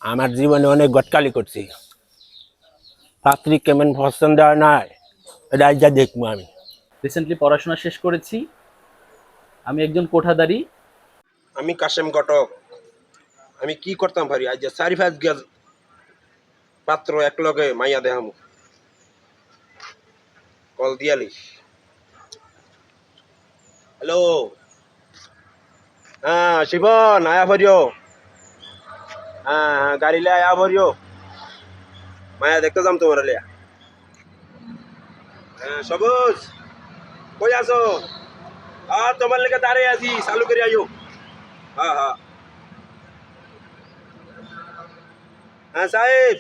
আমার জীবনে অনেক গটকালি করছি। পাত্রী কেমন পছন্দ হয় না এটা যা দেখবো আমি। রিসেন্টলি পড়াশোনা শেষ করেছি। আমি একজন কোঠাদারি। আমি কাশেম ঘটক। আমি কি করতাম ভারি আজ যে 4-5 গেল পাত্র এক লগে মাইয়া দেহামু কল দিয়ালি। হ্যালো, হ্যাঁ শিবন আয়া ভরিও। হ্যাঁ হ্যাঁ গাড়ি লে আয়া ভরিও, মায়া দেখতে যাম তোমার লিয়া। হ্যাঁ সবুজ কই আছো? তোমার লেগে দাঁড়িয়ে আছি, চালু করে আইও। হ্যাঁ হ্যাঁ হ্যাঁ সাহেব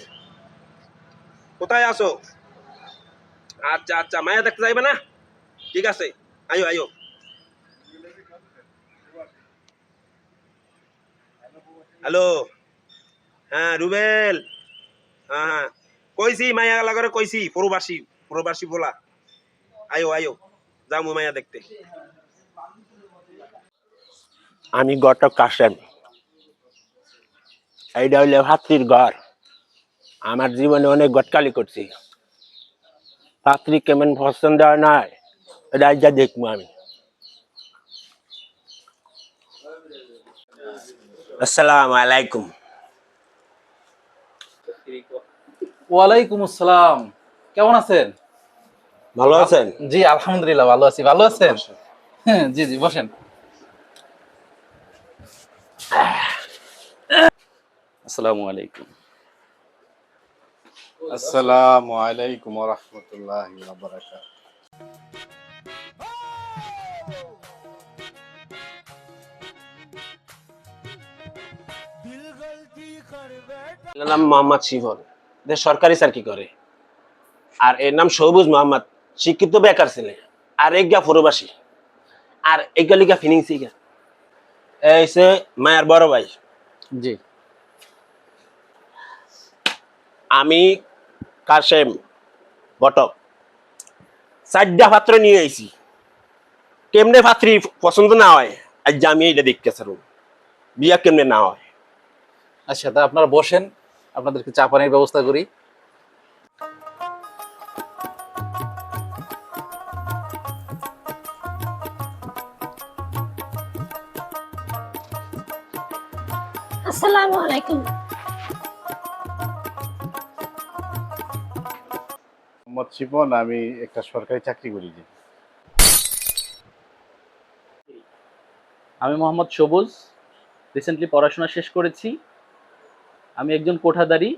কোথায় আছো? আচ্ছা আচ্ছা মায়া দেখতে যাইবে না? ঠিক আছে, আইও আইও। হ্যালো, হ্যাঁ রুবেল। হ্যাঁ হ্যাঁ কইছি মায়া লাগারে কইছি, প্রবাসী প্রবাসী বলা। আইও আইও, যামু মায়া দেখতে। আমি ঘটক কাশেম, এইটা হইলে ভাতৃর ঘর। আমার জীবনে অনেক গটকালি করছি। পাত্রী কেমন পছন্দ হয় না এটা যা দেখবো আমি। আসসালামু আলাইকুম। ওয়ালাইকুম আসসালাম। কেমন আছেন? ভালো আছেন? জি আলহামদুলিল্লাহ ভালো আছি। ভালো আছেন? হ্যাঁ, জি জি বসেন। আসসালামু আলাইকুম। আসসালামু আলাইকুম ওয়া রাহমাতুল্লাহি ওয়া বারাকাতুহু। এর নাম মোহাম্মদ শিবন, দেশ সরকারি চাকরি করে। আর এর নাম সবুজ মোহাম্মদ, শিক্ষিত বেকার ছেলে। আর একগা প্রবাসী, আর একগা লিগা ফিনিংস ইগা। এই সে মায়ের বড় ভাই। জি। আমি কাশেম ঘটক 4টা পাত্র নিয়ে আইছি। কেমনে পাত্রী পছন্দ না হয় আজ আমি এইটা দেখতে চারু, বিয়া কেমনে না হয়। আচ্ছা তা আপনারা বসেন, আপনাদেরকে চা পানির ব্যবস্থা করি। আসসালামু আলাইকুম। মোহাম্মদ শিবন, আমি একটা সরকারি চাকরি করি। যে আমি মোহাম্মদ সবুজ, রিসেন্টলি পড়াশোনা শেষ করেছি। আমি একজন কোঠাদারি।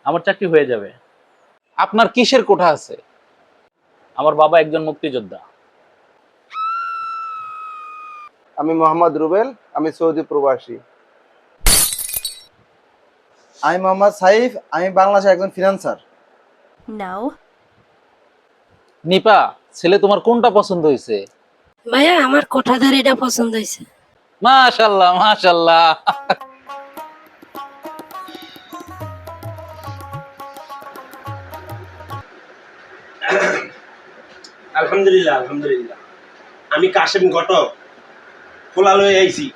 আমার চাকরি হয়ে যাবে। আপনার কিসের কোঠা আছে? আমার বাবা একজন মুক্তিযোদ্ধা। আমি মোহাম্মদ রুবেল, আমি সৌদি প্রবাসী। আমি মোহাম্মদ সাইফ, আমি বাংলাদেশের একজন ফিন্যান্সার। No. নিপা, ছেলে তোমার কোনটা পছন্দ হয়েছে? ভাইয়া আমার কোঠাদারিটা পছন্দ হয়েছে। মাশাআল্লাহ মাশাআল্লাহ। আলহামদুলিল্লাহ আলহামদুলিল্লাহ। আমি কাশেম ঘটক ফুলা লয়ে আইছি,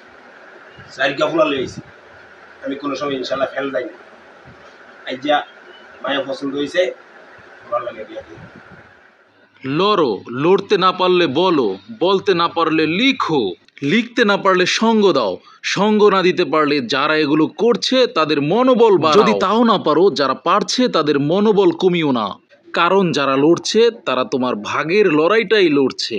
4 ফুলা লয়ে আইছি। আমি কোনো সময় ইনশাল্লাহ ফেল যাই না। আইজা মায়া পছন্দ হয়েছে, ভালো লাগে বিয়া দিই। লড়ো, লড়তে না পারলে বলো, বলতে না পারলে লিখো, লিখতে না পারলে সঙ্গ দাও, সঙ্গ না দিতে পারলে যারা এগুলো করছে তাদের মনোবল বাড়াও। যদি তাও না পারো, যারা পারছে তাদের মনোবল কমিও না, কারণ যারা লড়ছে তারা তোমার ভাগের লড়াইটাই লড়ছে।